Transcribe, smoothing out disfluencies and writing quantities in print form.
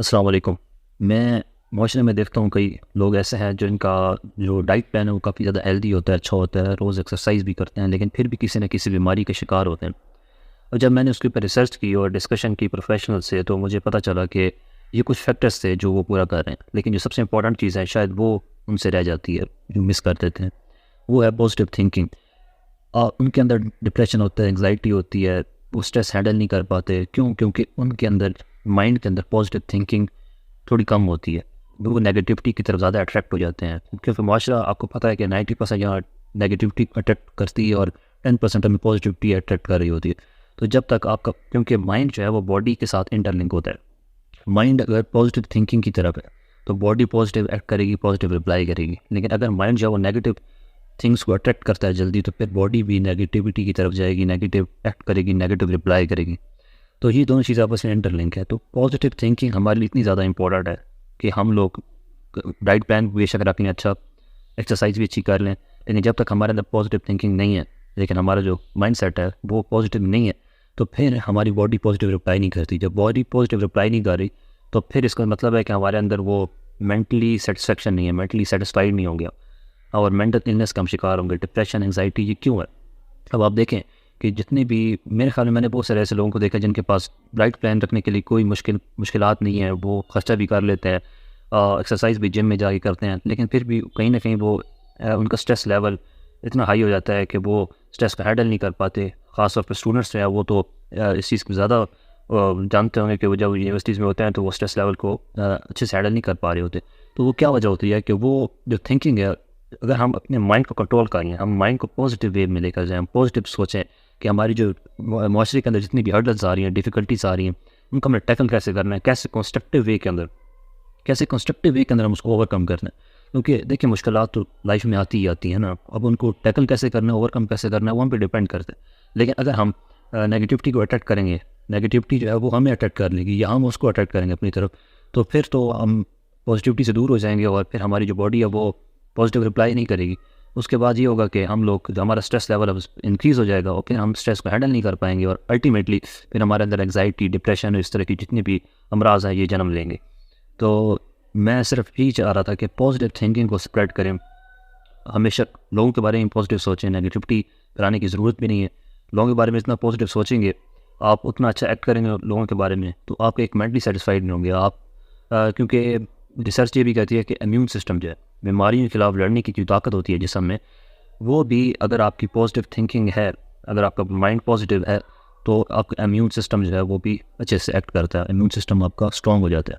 السلام علیکم۔ میں معاشرے میں دیکھتا ہوں کئی لوگ ایسے ہیں جو ان کا جو ڈائٹ پلان ہے وہ کافی زیادہ ہیلدی ہوتا ہے، اچھا ہوتا ہے، روز ایکسرسائز بھی کرتے ہیں، لیکن پھر بھی کسی نہ کسی بیماری کے شکار ہوتے ہیں۔ اور جب میں نے اس کے اوپر ریسرچ کی اور ڈسکشن کی پروفیشنل سے، تو مجھے پتہ چلا کہ یہ کچھ فیکٹرز تھے جو وہ پورا کر رہے ہیں، لیکن جو سب سے امپورٹنٹ چیز ہے شاید وہ ان سے رہ جاتی ہے، جو مس کر دیتے ہیں، وہ ہے پازیٹیو تھنکنگ۔ ان کے اندر ڈپریشن ہوتا ہے، انگزائٹی ہوتی ہے، وہ اسٹریس ہینڈل نہیں کر پاتے۔ کیوں؟ کیونکہ ان کے اندر مائنڈ کے اندر پازیٹیو تھنکنگ تھوڑی کم ہوتی ہے، وہ نیگیٹیوٹی کی طرف زیادہ اٹریکٹ ہو جاتے ہیں، کیونکہ معاشرہ آپ کو پتہ ہے کہ 90% یہاں نیگیٹیوٹی اٹریکٹ کرتی ہے اور 10% ہمیں پازیٹیوٹی اٹریکٹ کر رہی ہوتی ہے۔ تو جب تک آپ کا، کیونکہ مائنڈ جو ہے وہ باڈی کے ساتھ انٹر لنک ہوتا ہے، مائنڈ اگر پازیٹیو تھنکنگ کی طرف ہے تو باڈی پازیٹیو ایکٹ کرے گی، پازیٹیو رپلائی کرے گی، لیکن اگر مائنڈ جو ہے وہ نیگیٹیو تھنگس کو اٹریکٹ کرتا ہے جلدی، تو پھر باڈی بھی نیگیٹیوٹی کی طرف جائے گی، نیگیٹیو ایکٹ کرے گی، نیگیٹیو رپلائی کرے گی۔ تو یہ دونوں چیزیں آپس میں انٹر لنک ہے۔ تو پازیٹیو تھنکنگ ہمارے لیے اتنی زیادہ امپورٹنٹ ہے کہ ہم لوگ ڈائٹ پلان بے شک رکھ لیں، اچھا ایکسرسائز بھی اچھی کر لیں، لیکن جب تک ہمارے اندر پازیٹیو تھنکنگ نہیں ہے، لیکن ہمارا جو مائنڈ سیٹ ہے وہ پازیٹیو نہیں ہے، تو پھر ہماری باڈی پازیٹیو رپلائی نہیں کرتی۔ جب باڈی پازیٹیو رپلائی نہیں کر رہی تو پھر اس کا مطلب ہے کہ ہمارے اندر وہ مینٹلی سیٹسفیکشن نہیں ہے، مینٹلی سیٹسفائیڈ نہیں ہوں گے اور مینٹل النس کا ہم شکار ہوں گے۔ ڈپریشن، انگزائٹی، یہ کیوں ہے؟ اب آپ دیکھیں کہ جتنے بھی، میرے خیال میں نے بہت سارے ایسے لوگوں کو دیکھا جن کے پاس ڈائٹ پلان رکھنے کے لیے کوئی مشکلات نہیں ہے، وہ خرچہ بھی کر لیتے ہیں، ایکسرسائز بھی جم میں جا کے کرتے ہیں، لیکن پھر بھی کہیں نہ کہیں وہ ان کا اسٹریس لیول اتنا ہائی ہو جاتا ہے کہ وہ اسٹریس کو ہینڈل نہیں کر پاتے۔ خاص طور پہ اسٹوڈنٹس جو ہیں وہ تو اس چیز کو زیادہ جانتے ہوں گے کہ وہ جب یونیورسٹیز میں ہوتے ہیں تو وہ اسٹریس لیول کو اچھے سے ہینڈل نہیں کر پا رہے ہوتے۔ تو وہ کیا وجہ ہوتی ہے کہ وہ جو تھنکنگ ہے، اگر ہم اپنے مائنڈ کو کنٹرول کریں، ہم مائنڈ کو پازیٹیو وے میں لے کر جائیں، ہم پازیٹیو سوچیں کہ ہماری جو معاشرے کے اندر جتنی بھی ہرڈلز آ رہی ہیں، ڈیفیکلٹیز آ رہی ہیں، ان کو ہمیں ٹیکل کیسے کرنا ہے، کیسے کنسٹرکٹیو وے کے اندر ہم اس کو اوور کم کرنا ہے۔ کیونکہ دیکھیں مشکلات تو لائف میں آتی ہی آتی ہیں نا، اب ان کو ٹیکل کیسے کرنا ہے، اوور کم کیسے کرنا ہے، وہ ہم پہ ڈیپینڈ کرتے ہیں۔ لیکن اگر ہم نیگیٹیوٹی کو اٹریکٹ کریں گے، نیگیٹیوٹی جو ہے وہ ہمیں اٹریکٹ کر لے گی یا ہم اس کو اٹریکٹ کریں گے اپنی طرف، تو پھر تو ہم پازیٹیوٹی سے دور ہو جائیں گے اور پھر ہماری جو باڈی ہے وہ پازیٹیو رپلائی نہیں کرے گی۔ اس کے بعد یہ ہوگا کہ ہم لوگ، جو ہمارا اسٹریس لیول انکریز ہو جائے گا اور پھر ہم اسٹریس کو ہینڈل نہیں کر پائیں گے، اور الٹیمیٹلی پھر ہمارے اندر انگزائٹی، ڈپریشن اور اس طرح کی جتنی بھی امراض ہیں یہ جنم لیں گے۔ تو میں صرف یہی چاہ رہا تھا کہ پازیٹیو تھنکنگ کو اسپریڈ کریں، ہمیشہ لوگوں کے بارے میں پازیٹیو سوچیں، نیگیٹیوٹی کرانے کی ضرورت بھی نہیں ہے۔ لوگوں کے بارے میں اتنا پازیٹیو سوچیں گے، آپ اتنا اچھا ایکٹ کریں گے لوگوں کے بارے میں، تو آپ ایک مینٹلی سیٹسفائیڈ نہیں ہوں گے آپ، کیونکہ ریسرچ یہ بھی کہتی ہے کہ امیون سسٹم جو ہے، بیماریوں کے خلاف لڑنے کی جو طاقت ہوتی ہے جسم میں، وہ بھی اگر آپ کی پازیٹیو تھنکنگ ہے، اگر آپ کا مائنڈ پازیٹیو ہے، تو آپ کا امیون سسٹم جو ہے وہ بھی اچھے سے ایکٹ کرتا ہے، امیون سسٹم آپ کا اسٹرانگ ہو جاتا ہے۔